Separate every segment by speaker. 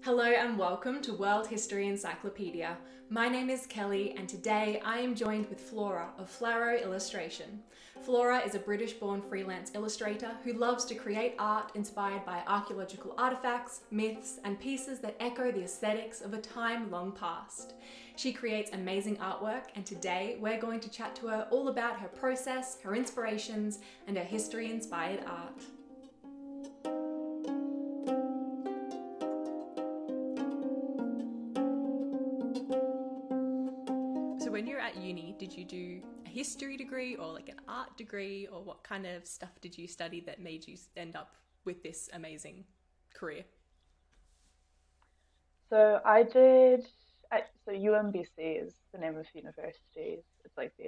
Speaker 1: Hello and welcome to World History Encyclopedia. My name is Kelly and today I am joined with Flora of Flaroh Illustration. Flora is a British-born freelance illustrator who loves to create art inspired by archaeological artefacts, myths and pieces that echo the aesthetics of a time long past. She creates amazing artwork and today we're going to chat to her all about her process, her inspirations and her history-inspired art. So when you were at uni, did you do a history degree or like an art degree, or what kind of stuff did you study that made you end up with this amazing career?
Speaker 2: So I did. So UMBC is the name of the university. It's like the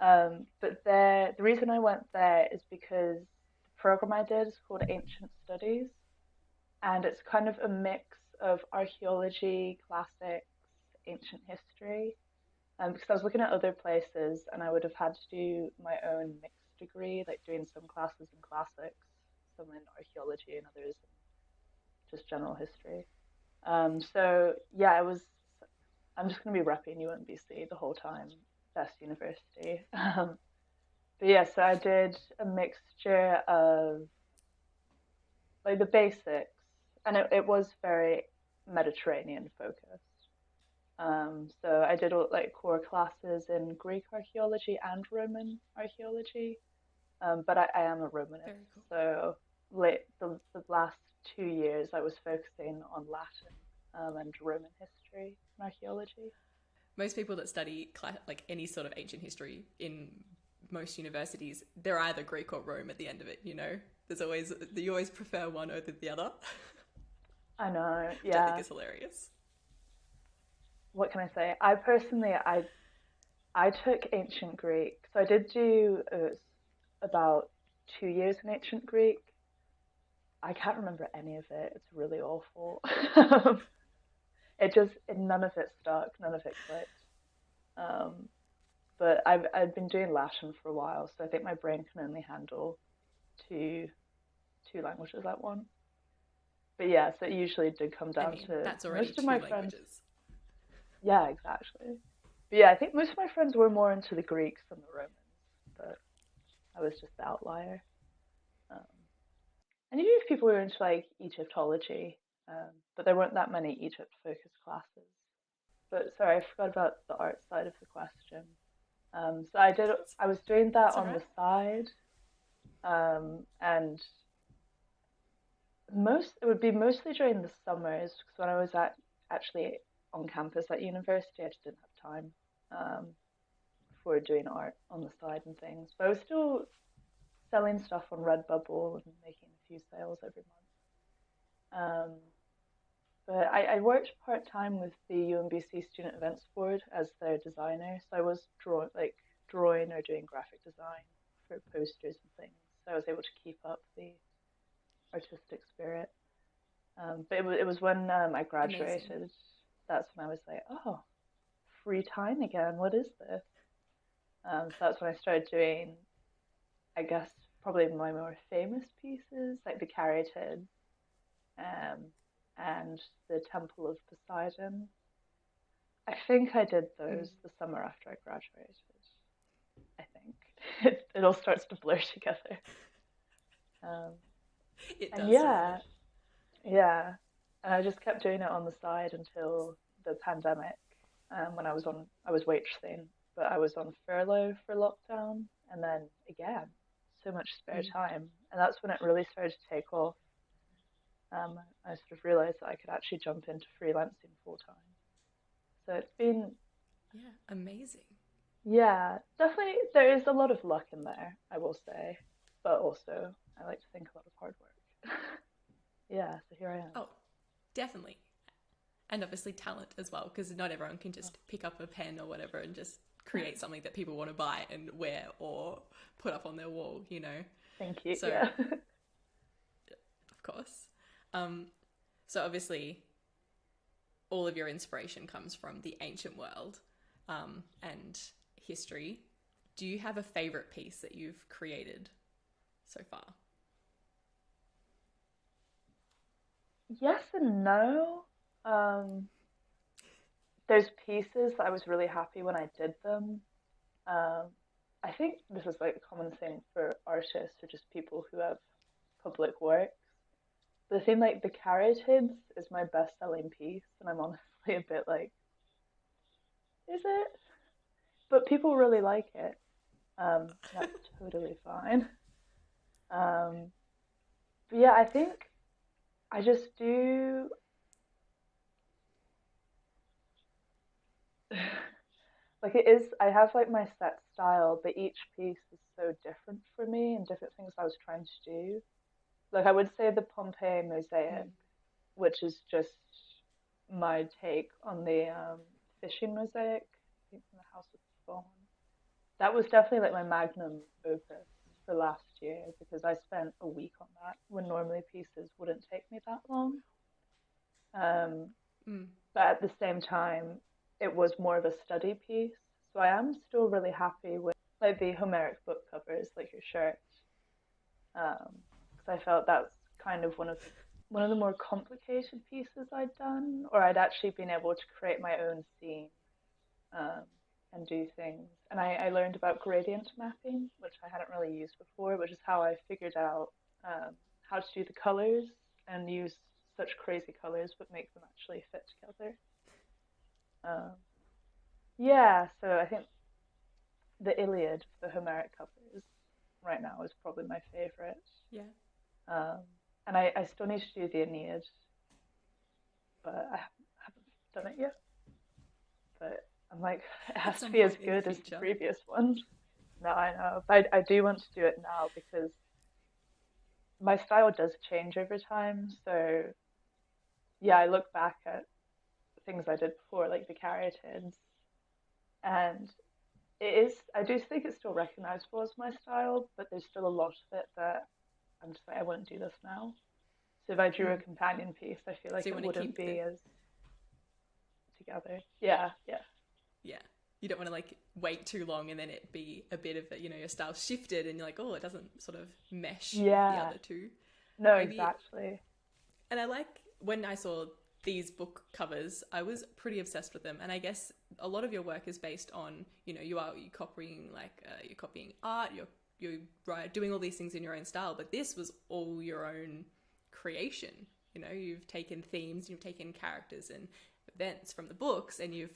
Speaker 2: acronym. But the reason I went there is because the program I did is called Ancient Studies, and it's kind of a mix of archaeology, classics, ancient history. Because I was looking at other places, and I would have had to do my own mixed degree, like doing some classes in classics, some in archaeology, and others in just general history. So yeah, it was. I'm just gonna be repping UMBC the whole time. Best university. But yeah, so I did a mixture of like the basics, and it was very Mediterranean focused. So I did all, like core classes in Greek archaeology and Roman archaeology. But I am a Romanist,
Speaker 1: Very cool.
Speaker 2: so the last 2 years I was focusing on Latin and Roman history and archaeology.
Speaker 1: Most people that study like any sort of ancient history in most universities, they're either Greek or Rome at the end of it. There's always you always prefer one over the other,
Speaker 2: I know,
Speaker 1: which I think
Speaker 2: yeah.
Speaker 1: is hilarious.
Speaker 2: What can I say? I personally, I took ancient Greek, so I did do about 2 years in ancient Greek. I can't remember any of it. It's really awful. None of it stuck, none of it clicked. Um, but I've been doing Latin for a while, so I think my brain can only handle two two languages at once. But yeah, so it usually did come
Speaker 1: I
Speaker 2: down
Speaker 1: mean,
Speaker 2: to
Speaker 1: that's already
Speaker 2: most of
Speaker 1: two
Speaker 2: my friends.
Speaker 1: languages.
Speaker 2: Yeah, exactly. But yeah, I think most of my friends were more into the Greeks than the Romans, but I was just the outlier. Um, and you knew people were into like Egyptology, but there weren't that many Egypt-focused classes. But sorry, I forgot about the art side of the question. So
Speaker 1: That's
Speaker 2: I was doing that
Speaker 1: that's all
Speaker 2: on
Speaker 1: right.
Speaker 2: the side, and it would be mostly during the summers because when I was actually on campus at university, I just didn't have time um, for doing art on the side and things. But I was still selling stuff on Redbubble and making a few sales every month. But I worked part time with the UMBC Student Events Board as their designer, so I was drawing or doing graphic design for posters and things. So I was able to keep up the artistic spirit. But it was when I
Speaker 1: Amazing.
Speaker 2: graduated, that's when I was like, oh, free time again. What is this? So that's when I started doing, I guess, probably my more famous pieces, like the Caryatids um, and the Temple of Poseidon. I think I did
Speaker 1: Mm.
Speaker 2: those the summer after I graduated. I think it all starts to blur together. Um,
Speaker 1: It
Speaker 2: and
Speaker 1: does, doesn't
Speaker 2: yeah,
Speaker 1: it?
Speaker 2: yeah, and I just kept doing it on the side until the pandemic. When I was waitressing, but I was on furlough for lockdown, and then again, so much spare
Speaker 1: Mm.
Speaker 2: time, and that's when it really started to take off. I sort of realized that I could actually jump into freelancing full time. So it's been,
Speaker 1: Yeah, amazing.
Speaker 2: yeah, definitely there is a lot of luck in there, I will say, but also I like to think a lot of hard work. Yeah, so here I am.
Speaker 1: Oh, definitely. And obviously talent as well, because not everyone can
Speaker 2: Oh,
Speaker 1: just pick up a pen or whatever and just create something that people want to buy and wear or put up on their wall.
Speaker 2: thank you.
Speaker 1: So,
Speaker 2: Yeah.
Speaker 1: of course. Um, so obviously, all of your inspiration comes from the ancient world and history. Do you have a favorite piece that you've created so far?
Speaker 2: Yes and no. Um, there's pieces that I was really happy when I did them. Um, I think this is like a common thing for artists or just people who have public works. But the thing like the Caryatids is my best-selling piece, and I'm honestly a bit like, is it? But people really like it. That's totally fine. Um, but yeah, I think I just do like it is. I have like my set style, but each piece is so different for me and different things I was trying to do. Like I would say the Pompeii mosaic,
Speaker 1: Mm.
Speaker 2: which is just my take on the fishing mosaic, I think from the House of Fawn. That was definitely like my magnum opus for last year because I spent a week on that when normally pieces wouldn't take me that long. Um,
Speaker 1: Mm.
Speaker 2: but at the same time, it was more of a study piece. So I am still really happy with like the Homeric book covers, like your shirt, because I felt that's kind of one of the more complicated pieces I'd done, or I'd actually been able to create my own scene um, and do things. And I learned about gradient mapping, which I hadn't really used before, which is how I figured out how to do the colors and use such crazy colors, but make them actually fit together. Um, yeah, so I think the Iliad, the Homeric covers, right now is probably my favorite.
Speaker 1: Yeah.
Speaker 2: Um, and I still need to do the Aeneid, but I haven't done it yet. But I'm like, it
Speaker 1: At
Speaker 2: has to
Speaker 1: some
Speaker 2: be as
Speaker 1: point in the
Speaker 2: good as the
Speaker 1: future.
Speaker 2: previous ones. No, I know, but I do want to do it now because my style does change over time. So yeah, I look back at things I did before, like the Caryatids, and it is. I do think it's still recognizable as my style, but there's still a lot of it that I'm just like, I wouldn't do this now. So if I drew a
Speaker 1: Mm.
Speaker 2: companion piece, I feel
Speaker 1: So
Speaker 2: like
Speaker 1: you
Speaker 2: it
Speaker 1: want to
Speaker 2: wouldn't
Speaker 1: keep the
Speaker 2: be as together. Yeah, yeah,
Speaker 1: yeah. You don't want to like wait too long and then it be a bit of a, your style shifted and you're like, oh, it doesn't sort of mesh with the
Speaker 2: yeah.
Speaker 1: other two.
Speaker 2: No,
Speaker 1: Maybe.
Speaker 2: exactly.
Speaker 1: And I like when I saw these book covers, I was pretty obsessed with them. And I guess a lot of your work is based on, you copying you're copying art, you're doing all these things in your own style, but this was all your own creation. You've taken themes, you've taken characters and events from the books, and you've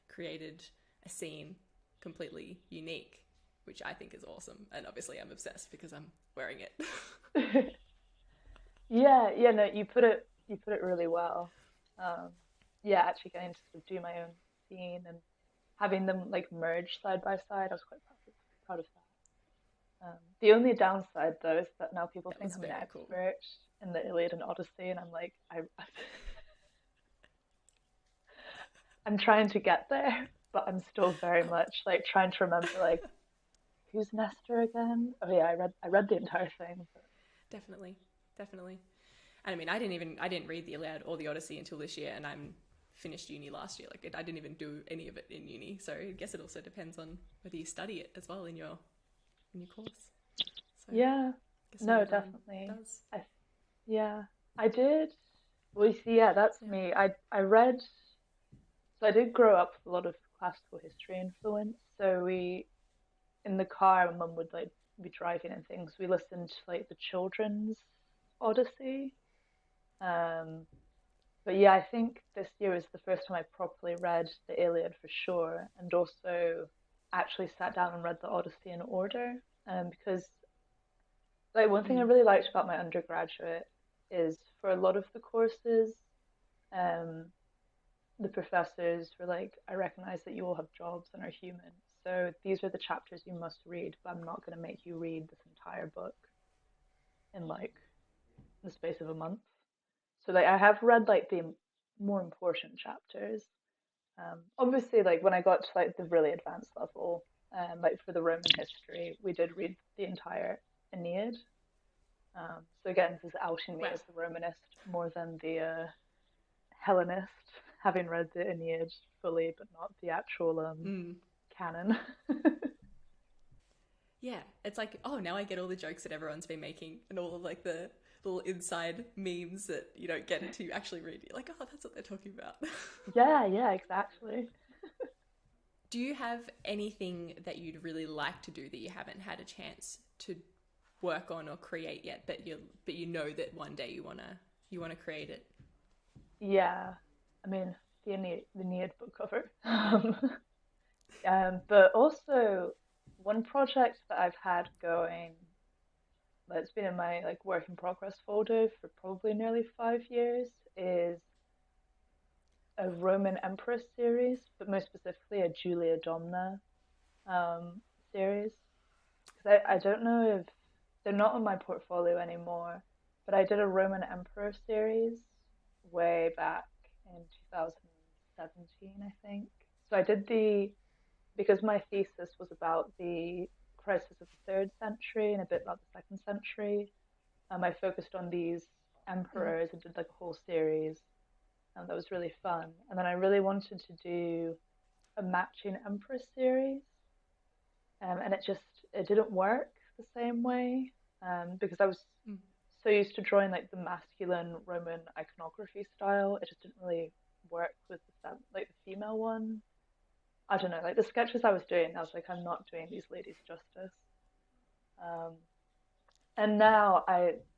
Speaker 1: created a scene completely unique, which I think is awesome. And obviously, I'm obsessed because I'm wearing it.
Speaker 2: Yeah, yeah, no, you put it really well. Um, yeah, actually getting to sort of do my own scene and having them like merge side by side, I was quite proud of that. The only downside though is that now people
Speaker 1: That
Speaker 2: think
Speaker 1: was
Speaker 2: I'm an
Speaker 1: very cool.
Speaker 2: expert in the Iliad and Odyssey, and I'm like, I'm trying to get there, but I'm still very much like trying to remember like who's Nestor again? Oh yeah, I read the entire thing. But...
Speaker 1: Definitely, definitely. And I mean, I didn't read the Iliad or the Odyssey until this year, and I'm finished uni last year. Like, I didn't even do any of it in uni. So I guess it also depends on whether you study it as well in your course. So I
Speaker 2: Yeah,
Speaker 1: guess not
Speaker 2: no,
Speaker 1: everyone
Speaker 2: definitely.
Speaker 1: does.
Speaker 2: I Yeah, I did. Well, you see, yeah, that's
Speaker 1: Yeah.
Speaker 2: me. I read, so I did grow up with a lot of classical history influence. So we, in the car, my mum would like be driving and things. We listened to like the children's Odyssey. Um, but yeah, I think this year was the first time I properly read the Iliad for sure, and also actually sat down and read the Odyssey in order. Because like one thing I
Speaker 1: Mm.
Speaker 2: really liked about my undergraduate is for a lot of the courses, um, the professors were like, I recognize that you all have jobs and are human. So these are the chapters you must read, but I'm not going to make you read this entire book in like the space of a month. So like I have read like the more important chapters. Obviously, like when I got to like the really advanced level, like for the Roman history, we did read the entire Aeneid. So again, this is outing me
Speaker 1: Wow.
Speaker 2: as the Romanist more than the Hellenist, having read the Aeneid fully, but not the actual
Speaker 1: Mm.
Speaker 2: canon.
Speaker 1: Yeah. It's like, oh, now I get all the jokes that everyone's been making and all of like the little inside memes that you don't get until you actually read. You're like, oh, that's what they're talking about.
Speaker 2: Yeah, exactly.
Speaker 1: Do you have anything that you'd really like to do that you haven't had a chance to work on or create yet, but you know that one day you wanna create it?
Speaker 2: Yeah, I mean the Aeneid book cover. But also one project that I've had going that's been in my like work in progress folder for probably nearly 5 years is a Roman Emperor series, but more specifically a Julia Domna series. Because I don't know if they're not on my portfolio anymore, but I did a Roman Emperor series way back in 2017, I think. So I did because my thesis was about the crisis of the third century and a bit about the second century. I focused on these emperors and did like a whole series, and that was really fun. And then I really wanted to do a matching emperor series, and it didn't work the same way, because I was so used to drawing like the masculine Roman iconography style. It just didn't really work with the female one. I don't know, like the sketches I was doing, I was like, I'm not doing these ladies justice. Um, and now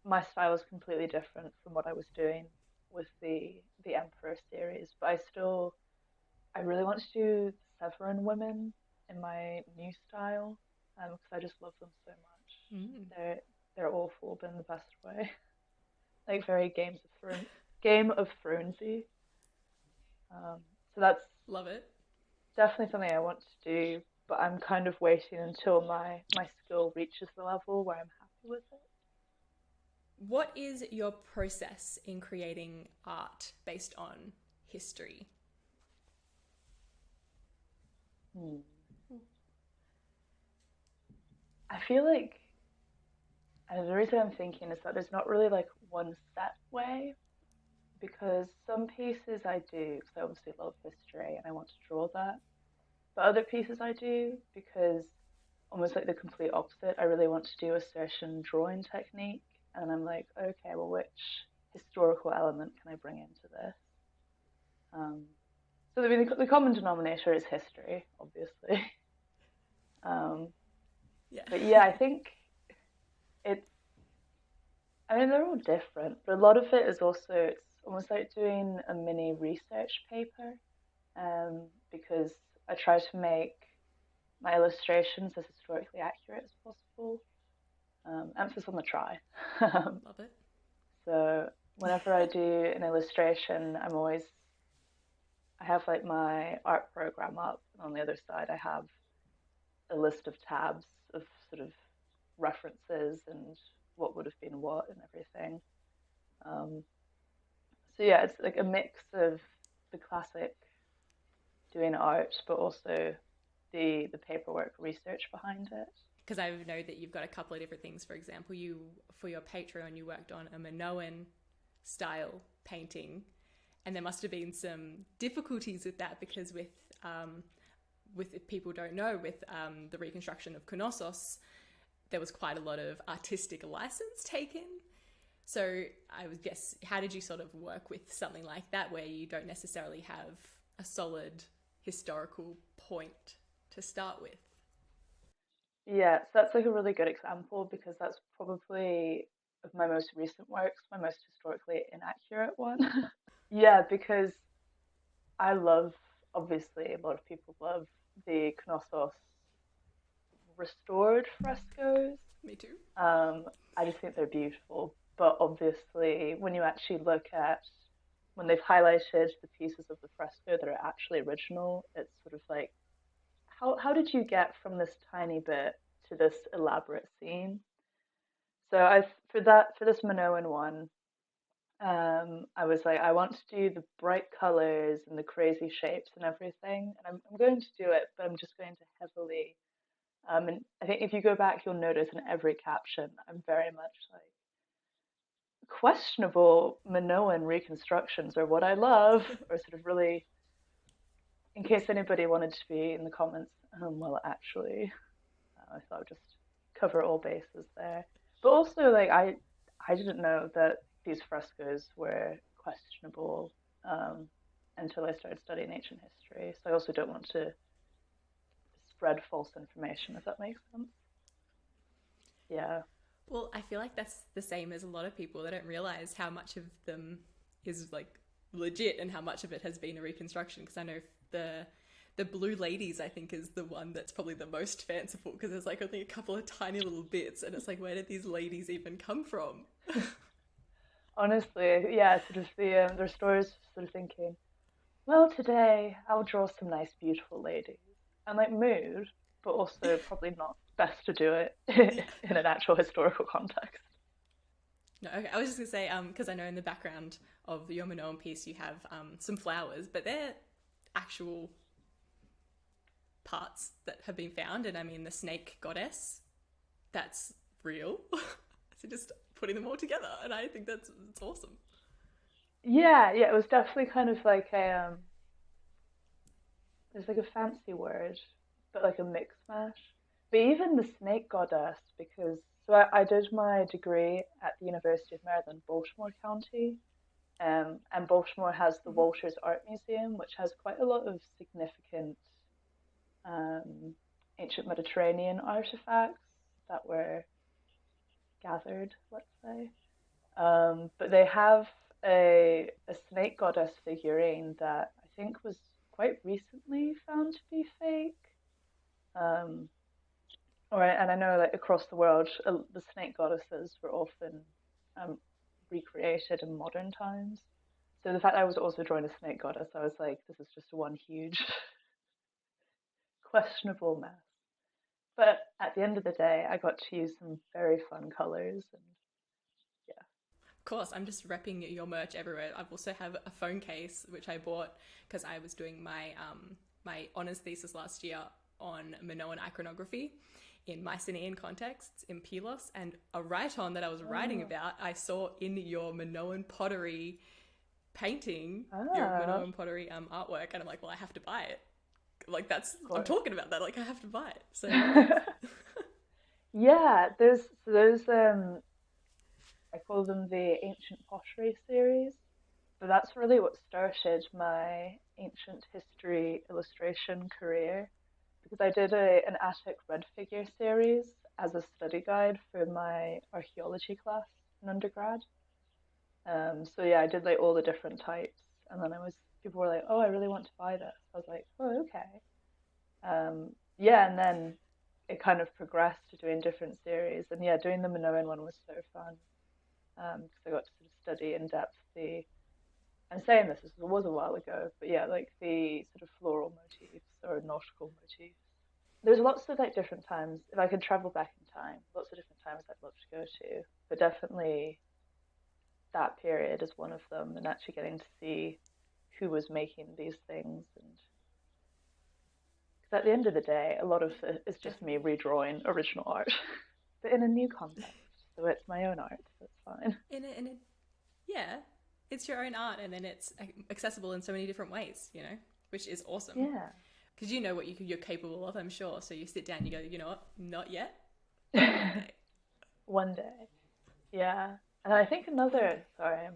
Speaker 2: my style is completely different from what I was doing with the Emperor series, but I really want to do the Severan women in my new style, because I just love them so much. They're awful, but in the best way, like very Game of Thronesy. So that's
Speaker 1: Love it.
Speaker 2: definitely something I want to do, but I'm kind of waiting until my skill reaches the level where I'm happy with it.
Speaker 1: What is your process in creating art based on history?
Speaker 2: Hmm. I feel like the reason I'm thinking is that there's not really like one set way, because some pieces I do because I obviously love history and I want to draw that, but other pieces I do because almost like the complete opposite. I really want to do a certain drawing technique, and I'm like, okay, well, which historical element can I bring into this? So I mean, the common denominator is history, obviously. Um,
Speaker 1: Yeah.
Speaker 2: but yeah, I think it's. I mean, they're all different, but a lot of it is also it's almost like doing a mini research paper, because I try to make my illustrations as historically accurate as possible. Emphasis on the try.
Speaker 1: Love it.
Speaker 2: So whenever I do an illustration, I have like my art program up, and on the other side, I have a list of tabs of sort of references and what would have been what and everything. Um, so yeah, it's like a mix of the classic doing art, but also the paperwork research behind it.
Speaker 1: Because I know that you've got a couple of different things. For example, for your Patreon, you worked on a Minoan style painting, and there must have been some difficulties with that because if people don't know, with the reconstruction of Knossos, there was quite a lot of artistic license taken. So I would guess, how did you sort of work with something like that where you don't necessarily have a solid historical point to start with?
Speaker 2: Yeah, so that's like a really good example because that's probably of my most recent works, my most historically inaccurate one. Yeah, because I love, obviously, a lot of people love the Knossos restored frescoes.
Speaker 1: Me too.
Speaker 2: I just think they're beautiful. But obviously, when you actually look at when they've highlighted the pieces of the fresco that are actually original, it's sort of like, how did you get from this tiny bit to this elaborate scene? So for this Minoan one, I was like, I want to do the bright colors and the crazy shapes and everything, and I'm going to do it, but I'm just going to heavily. And I think if you go back, you'll notice in every caption, I'm very much like questionable Minoan reconstructions are what I love, or sort of really, in case anybody wanted to be in the comments, well, actually, I thought I'd just cover all bases there. But also, like, I didn't know that these frescoes were questionable until I started studying ancient history. So I also don't want to spread false information, if that makes sense. Yeah.
Speaker 1: Well, I feel like that's the same as a lot of people. They don't realize how much of them is like legit and how much of it has been a reconstruction. Because I know the Blue Ladies, I think, is the one that's probably the most fanciful because there's like only a couple of tiny little bits, and it's like, where did these ladies even come from?
Speaker 2: Honestly, yeah, sort of their stories sort of thinking, well, today I'll draw some nice, beautiful ladies. And like mood, but also probably not best to do it in an actual historical context.
Speaker 1: No, okay. I was just gonna say, because I know in the background of your Minoan piece you have some flowers, but they're actual parts that have been found, and I mean the snake goddess, that's real. So just putting them all together, and I think it's awesome.
Speaker 2: Yeah, yeah, it was definitely kind of like there's like a fancy word, but like a mix mash. But even the snake goddess, because I did my degree at the University of Maryland, Baltimore County, and Baltimore has the
Speaker 1: Mm-hmm.
Speaker 2: Walters Art Museum, which has quite a lot of significant um, ancient Mediterranean artifacts that were gathered, let's say. But they have a snake goddess figurine that I think was quite recently found to be fake. Um, and I know that across the world, the snake goddesses were often um, recreated in modern times. So the fact I was also drawing a snake goddess, I was like, this is just one huge questionable mess. But at the end of the day, I got to use some very fun colors, and yeah.
Speaker 1: Of course, I'm just repping your merch everywhere. I've also have a phone case which I bought because I was doing my honors thesis last year on Minoan iconography in Mycenaean contexts in Pylos, and a write-on that I was writing
Speaker 2: Oh,
Speaker 1: about I saw in your Minoan pottery painting, your
Speaker 2: ah,
Speaker 1: Minoan pottery artwork, and I'm like, well, I have to buy it. Like that's
Speaker 2: of
Speaker 1: I'm
Speaker 2: course.
Speaker 1: talking about that. Like I have to buy it. So thanks.
Speaker 2: Yeah, there's I call them the ancient pottery series, but that's really what started my ancient history illustration career because I did an Attic red figure series as a study guide for my archaeology class in undergrad. So yeah, I did like all the different types, and then people were like, "Oh, I really want to buy this." I was like, "Oh, okay." Yeah, and then it kind of progressed to doing different series, and yeah, doing the Minoan one was so fun because I got to sort of study in depth I'm saying this was a while ago, but yeah, like the sort of floral motifs or nautical motifs. There's lots of like different times. If I could travel back in time, lots of different times I'd love to go to, but definitely that period is one of them, and actually getting to see who was making these things. And because at the end of the day, a lot of it is just me
Speaker 1: Definitely.
Speaker 2: redrawing original art, but in a new context. So it's my own art, so it's fine.
Speaker 1: In it, yeah, it's your own art, and then it's accessible in so many different ways. Which is awesome
Speaker 2: Yeah.
Speaker 1: because you know what you're capable of. I'm sure. So you sit down, and you go, you know what, not yet, but one day.
Speaker 2: One day. Yeah. And I think another, sorry, I'm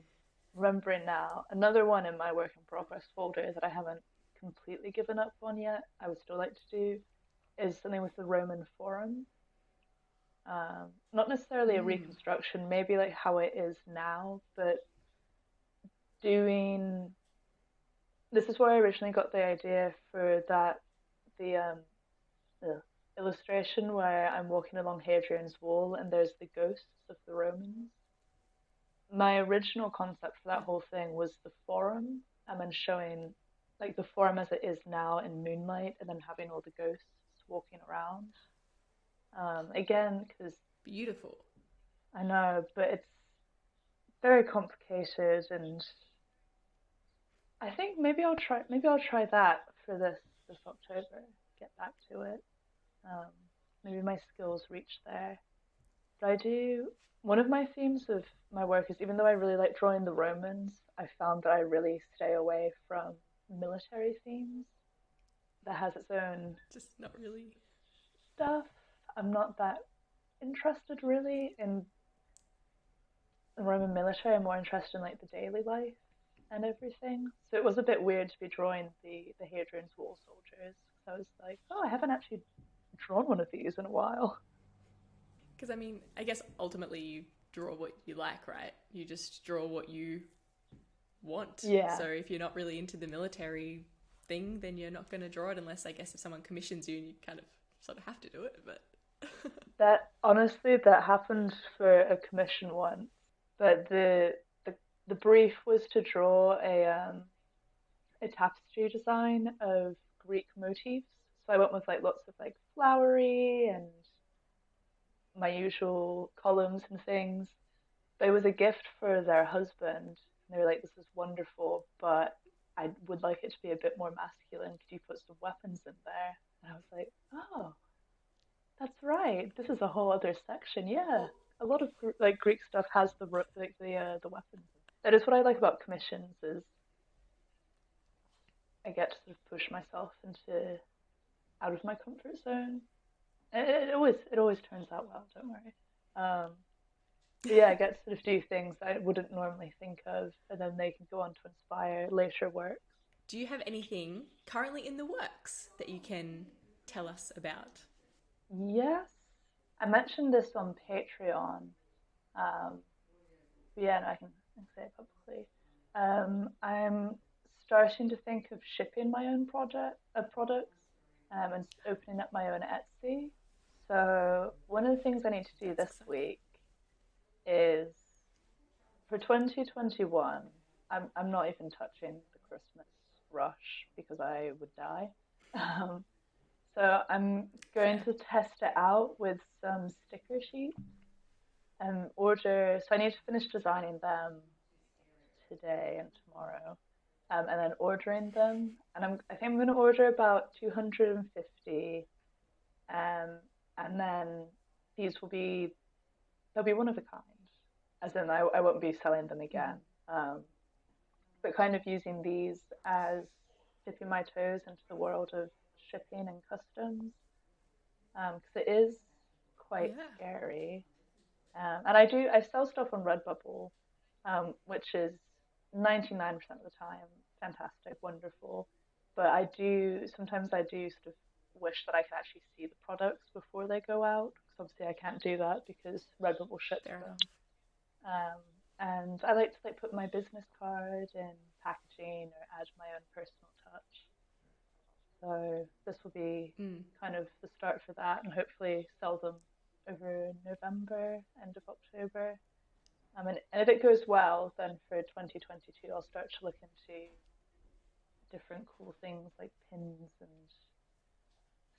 Speaker 2: remembering now, another one in my work in progress folder that I haven't completely given up on yet, I would still like to do, is something with the Roman Forum. Not necessarily a
Speaker 1: Mm.
Speaker 2: reconstruction, maybe like how it is now, but doing this is where I originally got the idea for the illustration where I'm walking along Hadrian's wall and there's the ghosts of the Romans. My original concept for that
Speaker 1: Yeah.
Speaker 2: whole thing was the forum and then showing like the forum as it is now in moonlight and then having all the ghosts walking around. Again, because
Speaker 1: Beautiful.
Speaker 2: I know, but it's very complicated, and I think maybe I'll try that for this October. Get back to it. Um, Maybe my skills reach there. But I do. One of my themes of my work is even though I really like drawing the Romans, I found that I really stay away from military themes that has its own
Speaker 1: Just not really.
Speaker 2: stuff. I'm not that interested really in Roman military, I'm more interested in like the daily life and everything. So it was a bit weird to be drawing the Hadrian's Wall soldiers. So I was like, oh, I haven't actually drawn one of these in a while.
Speaker 1: Because I mean, I guess ultimately you draw what you like, right? You just draw what you want.
Speaker 2: Yeah,
Speaker 1: So if you're not really into the military thing, then you're not going to draw it unless, I guess, if someone commissions you, you kind of sort of have to do it. But
Speaker 2: that honestly that happened for a commission once, but the the brief was to draw a tapestry design of Greek motifs. So I went with like lots of like flowery and my usual columns and things. But it was a gift for their husband. And they were like, this is wonderful, but I would like it to be a bit more masculine. Could you put some weapons in there? And I was like, oh, that's right. This is a whole other section. Yeah, a lot of like Greek stuff has the weapons. That is what I like about commissions is I get to sort of push myself into out of my comfort zone. It always turns out well. Don't worry. Um, but yeah, I get to sort of do things I wouldn't normally think of, and then they can go on to inspire later works.
Speaker 1: do you have anything currently in the works that you can tell us about?
Speaker 2: Yes, I mentioned this on Patreon. Um, but yeah, no, I can say it publicly. I'm starting to think of shipping my own products and opening up my own Etsy. So one of the things I need to do
Speaker 1: That's
Speaker 2: this
Speaker 1: exciting.
Speaker 2: week is for 2021. I'm not even touching the Christmas rush because I would die. Um, so I'm going
Speaker 1: Fair.
Speaker 2: to test it out with some sticker sheets and order. So I need to finish designing them today and tomorrow, and then ordering them. And I think I'm going to order about 250, um, and then these will be they'll be one of a kind, as in I won't be selling them again.
Speaker 1: Mm-hmm.
Speaker 2: Um, but kind of using these as dipping my toes into the world of shipping and customs, because it is quite
Speaker 1: Yeah.
Speaker 2: scary. And I sell stuff on Redbubble, which is 99% of the time fantastic, wonderful. But I do sort of wish that I could actually see the products before they go out, because obviously I can't do that because Redbubble ships
Speaker 1: Fair
Speaker 2: them.
Speaker 1: enough.
Speaker 2: And I like to like put my business card in packaging or add my own personal touch. So this will be
Speaker 1: Mm.
Speaker 2: kind of the start for that, and hopefully sell them over November, end of October. And if it goes well, then for 2022, I'll start to look into different cool things like pins and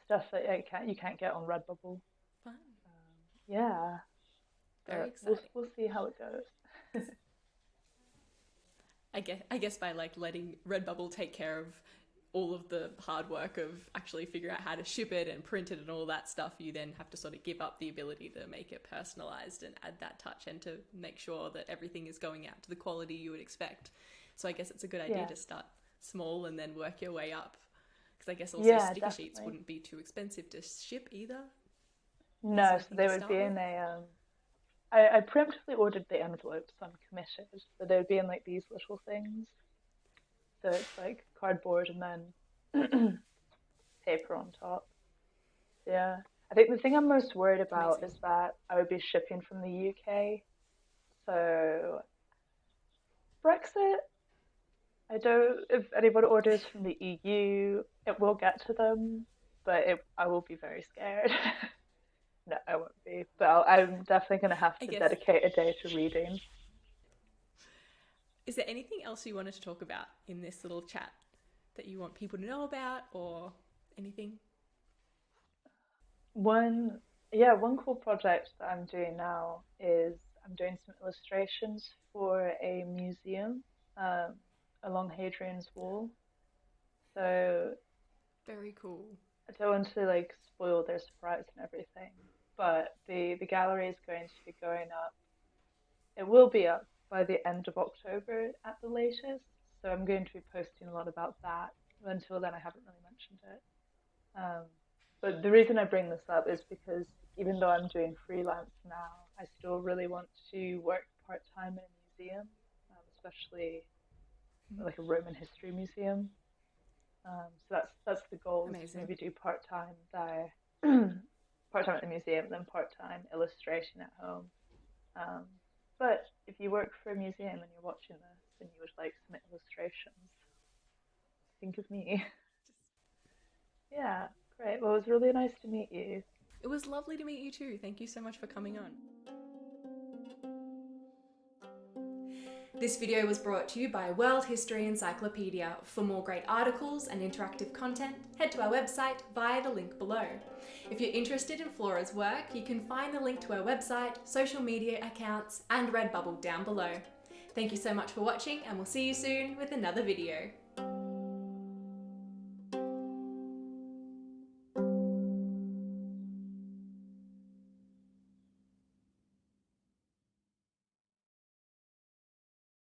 Speaker 2: stuff that you can't get on Redbubble.
Speaker 1: Fun.
Speaker 2: Yeah,
Speaker 1: Very
Speaker 2: but
Speaker 1: exciting.
Speaker 2: we'll see how it goes.
Speaker 1: I guess by like letting Redbubble take care of all of the hard work of actually figuring out how to ship it and print it and all that stuff, you then have to sort of give up the ability to make it personalized and add that touch and to make sure that everything is going out to the quality you would expect. So I guess it's a good idea
Speaker 2: Yeah,
Speaker 1: to start small and then work your way up. Because I guess also
Speaker 2: yeah,
Speaker 1: sticker sheets
Speaker 2: definitely.
Speaker 1: wouldn't be too expensive to ship either.
Speaker 2: No,
Speaker 1: Easier
Speaker 2: so
Speaker 1: thing
Speaker 2: they
Speaker 1: to
Speaker 2: would be
Speaker 1: start with.
Speaker 2: in a I preemptively ordered the envelopes on commission, but they would be in like these little things. So it's like cardboard and then paper on top. Yeah. I think the thing I'm most worried about
Speaker 1: Amazing.
Speaker 2: is that I would be shipping from the UK. So Brexit, I don't, if anyone orders from the EU, it will get to them, but I will be very scared. No, I won't be, but I'm definitely going to have
Speaker 1: I
Speaker 2: to
Speaker 1: guess,
Speaker 2: dedicate a day to reading.
Speaker 1: is there anything else you wanted to talk about in this little chat that you want people to know about or anything?
Speaker 2: One, yeah, one cool project that I'm doing now is I'm doing some illustrations for a museum um, along Hadrian's Wall. So
Speaker 1: Very cool.
Speaker 2: I don't want to like spoil their surprise and everything, but the gallery is going to be going up. It will be up by the end of October at the latest. So I'm going to be posting a lot about that. Until then, I haven't really mentioned it. Um, but the reason I bring this up is because even though I'm doing freelance now, I still really want to work part-time in a museum, especially like a Roman history museum. So that's the goal, is to
Speaker 1: Amazing.
Speaker 2: maybe do part-time there, part-time at the museum, then part-time illustration at home. Um, but if you work for a museum and you're watching this and you would like some illustrations, think of me. Yeah, great. Well, it was really nice to meet you.
Speaker 1: It was lovely to meet you too. Thank you so much for coming on. This video was brought to you by World History Encyclopedia. For more great articles and interactive content, head to our website via the link below. If you're interested in Flora's work, you can find the link to our website, social media accounts, and Redbubble down below. Thank you so much for watching, and we'll see you soon with another video.